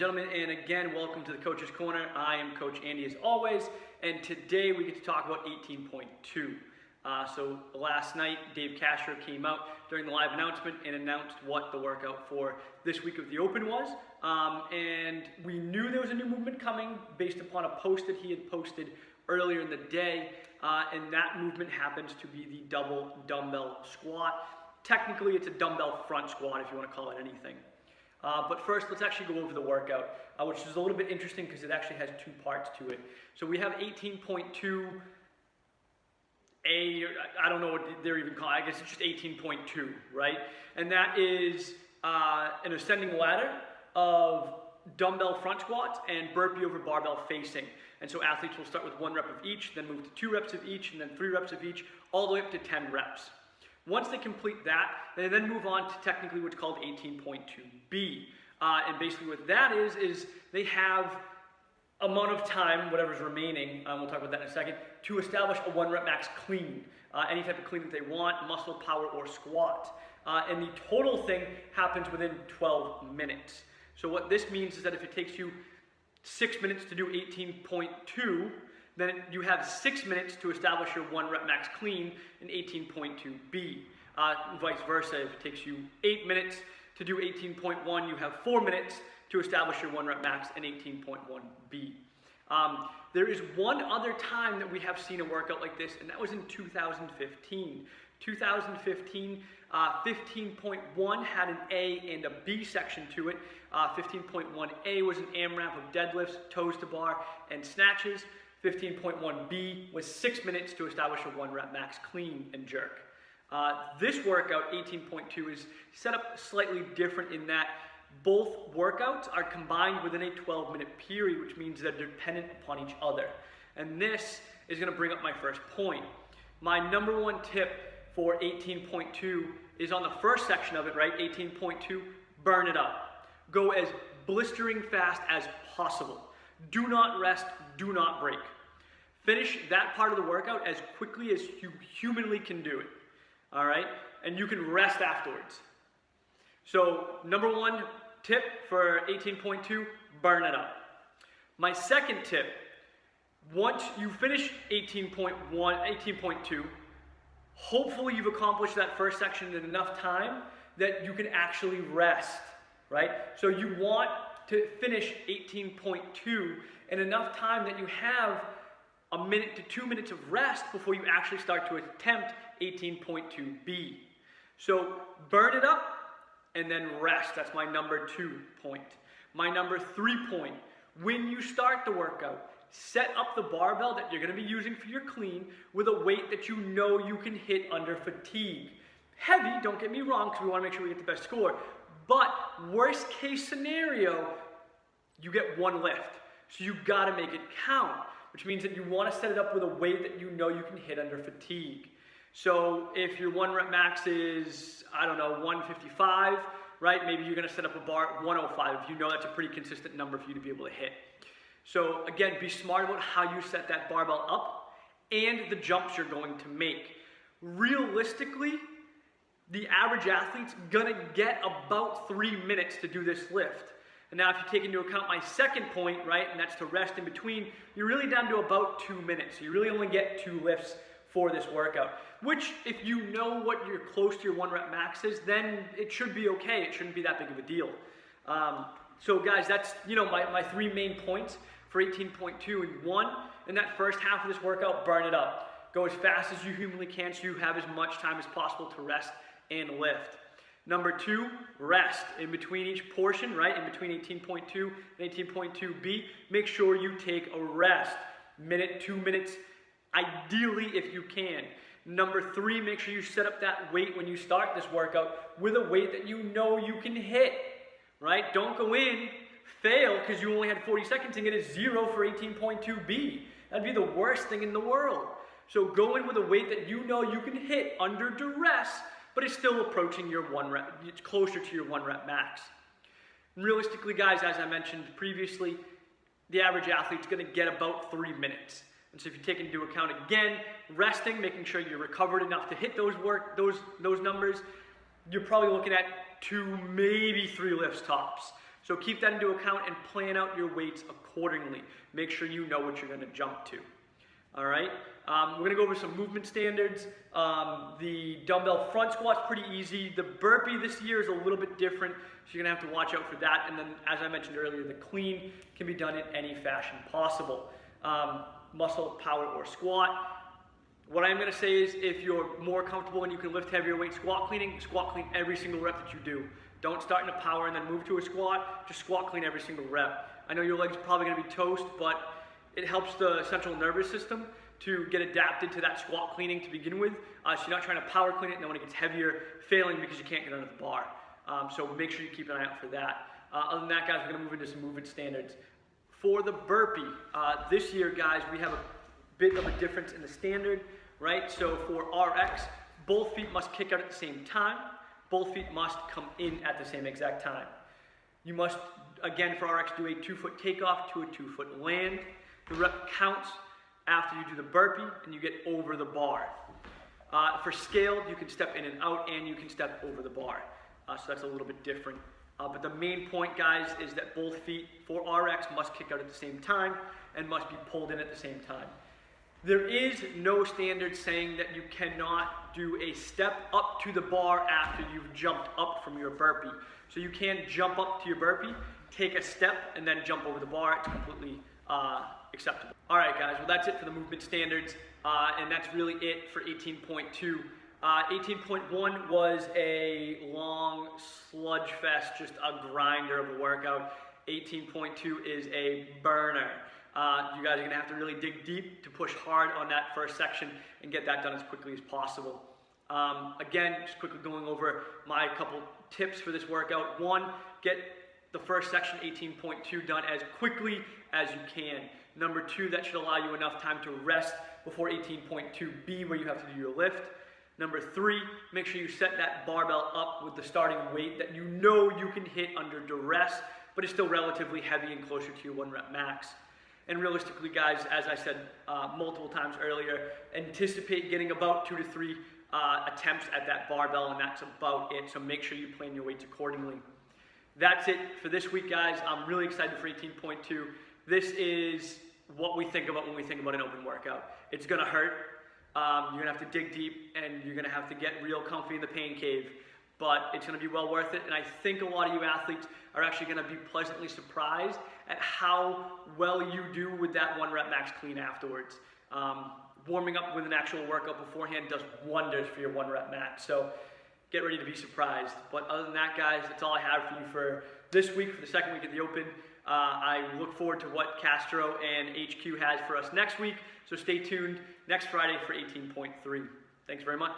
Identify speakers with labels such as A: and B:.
A: gentlemen, and again, welcome to the Coach's Corner. I am Coach Andy as always, and today we get to talk about 18.2. So last night, Dave Casher came out during the live announcement and announced what the workout for this week of the Open was. And we knew there was a new movement coming based upon a post that he had posted earlier in the day, and that movement happens to be the double dumbbell squat. Technically, it's a dumbbell front squat if you want to call it anything. But first, let's actually go over the workout, which is a little bit interesting because it actually has two parts to it. So we have 18.2A, I don't know what they're even calling it. I guess it's just 18.2, right? And that is an ascending ladder of dumbbell front squats and burpee over barbell facing. And so athletes will start with 1 rep of each, then move to 2 reps of each, and then 3 reps of each, all the way up to 10 reps. Once they complete that, they then move on to technically what's called 18.2B. And basically what that is they have amount of time, whatever's remaining, we'll talk about that in a second, to establish a 1 rep max clean. Any type of clean that they want, muscle, power, or squat. And the total thing happens within 12 minutes. So what this means is that if it takes you 6 minutes to do 18.2, then you have 6 minutes to establish your 1 rep max clean in 18.2B. Vice versa, if it takes you 8 minutes to do 18.1, you have 4 minutes to establish your 1 rep max in 18.1B. There is one other time that we have seen a workout like this, and that was in 2015. 2015, 15.1 had an A and a B section to it. 15.1A was an AMRAP of deadlifts, toes to bar, and snatches. 15.1B was 6 minutes to establish a 1 rep max clean and jerk. This workout, 18.2, is set up slightly different in that both workouts are combined within a 12-minute period, which means they're dependent upon each other. And this is going to bring up my first point. My number one tip for 18.2 is on the first section of it, right? 18.2, burn it up. Go as blistering fast as possible. Do not rest, do not break. Finish that part of the workout as quickly as you humanly can do it, all right? And you can rest afterwards. So number one tip for 18.2, burn it up. My second tip, once you finish 18.2, hopefully you've accomplished that first section in enough time that you can actually rest, right? So you want to finish 18.2 in enough time that you have a minute to 2 minutes of rest before you actually start to attempt 18.2B. So burn it up and then rest. That's my number 2 point. My number 3 point, when you start the workout, set up the barbell that you're going to be using for your clean with a weight that you know you can hit under fatigue. Heavy, don't get me wrong, because we want to make sure we get the best score. But worst case scenario, you get 1 lift. So you got to make it count, which means that you want to set it up with a weight that you know you can hit under fatigue. So if your 1 rep max is, I don't know, 155, right? Maybe you're going to set up a bar at 105 if you know that's a pretty consistent number for you to be able to hit. So again, be smart about how you set that barbell up and the jumps you're going to make. Realistically, the average athlete's gonna get about 3 minutes to do this lift. And now if you take into account my second point, right, and that's to rest in between, you're really down to about 2 minutes. So you really only get 2 lifts for this workout, which if you know what you're close to your 1 rep max is, then it should be okay. It shouldn't be that big of a deal. So guys, that's, my 3 main points for 18.2. And 1, in that first half of this workout, burn it up. Go as fast as you humanly can so you have as much time as possible to rest and lift. Number 2, rest. In between each portion, right, in between 18.2 and 18.2B, make sure you take a rest. Minute, 2 minutes, ideally if you can. Number 3, make sure you set up that weight when you start this workout with a weight that you know you can hit, right? Don't go in, fail because you only had 40 seconds and get a 0 for 18.2B. That'd be the worst thing in the world. So go in with a weight that you know you can hit under duress, but it's still approaching your 1 rep, it's closer to your 1 rep max. And realistically, guys, as I mentioned previously, the average athlete's gonna get about 3 minutes. And so if you take into account, again, resting, making sure you're recovered enough to hit those numbers, you're probably looking at 2, maybe 3 lifts tops. So keep that into account and plan out your weights accordingly. Make sure you know what you're going to jump to. All right, we're going to go over some movement standards. The dumbbell front squat's pretty easy. The burpee this year is a little bit different, so you're going to have to watch out for that. And then, as I mentioned earlier, the clean can be done in any fashion possible. Muscle, power, or squat. What I'm going to say is if you're more comfortable and you can lift heavier weight squat clean every single rep that you do. Don't start in a power and then move to a squat. Just squat clean every single rep. I know your legs are probably going to be toast, but it helps the central nervous system to get adapted to that squat cleaning to begin with. So you're not trying to power clean it, and then when it gets heavier, failing because you can't get under the bar. So make sure you keep an eye out for that. Other than that, guys, we're going to move into some movement standards. For the burpee, this year, guys, we have a bit of a difference in the standard, right? So for RX, both feet must kick out at the same time. Both feet must come in at the same exact time. You must, again, for RX, do a 2-foot takeoff to a 2-foot land. The rep counts after you do the burpee and you get over the bar. For scaled, you can step in and out and you can step over the bar. So that's a little bit different. But the main point, guys, is that both feet for RX must kick out at the same time and must be pulled in at the same time. There is no standard saying that you cannot do a step up to the bar after you've jumped up from your burpee. So you can jump up to your burpee, take a step, and then jump over the bar. It's completely acceptable. All right, guys, well, that's it for the movement standards, and that's really it for 18.2. 18.1 was a long sludge fest, just a grinder of a workout. 18.2 is a burner. You guys are going to have to really dig deep to push hard on that first section and get that done as quickly as possible. Again, just quickly going over my couple tips for this workout. One, get the first section, 18.2, done as quickly as you can. Number two, that should allow you enough time to rest before 18.2B, where you have to do your lift. Number three, make sure you set that barbell up with the starting weight that you know you can hit under duress, but it's still relatively heavy and closer to your 1 rep max. And realistically, guys, as I said multiple times earlier, anticipate getting about 2 to 3 attempts at that barbell, and that's about it. So make sure you plan your weights accordingly. That's it for this week, guys. I'm really excited for 18.2. This is what we think about when we think about an open workout. It's going to hurt. You're going to have to dig deep, and you're going to have to get real comfy in the pain cave. But it's going to be well worth it, and I think a lot of you athletes are actually going to be pleasantly surprised at how well you do with that 1 rep max clean afterwards. Warming up with an actual workout beforehand does wonders for your 1 rep max, so get ready to be surprised. But other than that, guys, that's all I have for you for this week, for the second week of the Open. I look forward to what Castro and HQ has for us next week, so stay tuned next Friday for 18.3. Thanks very much.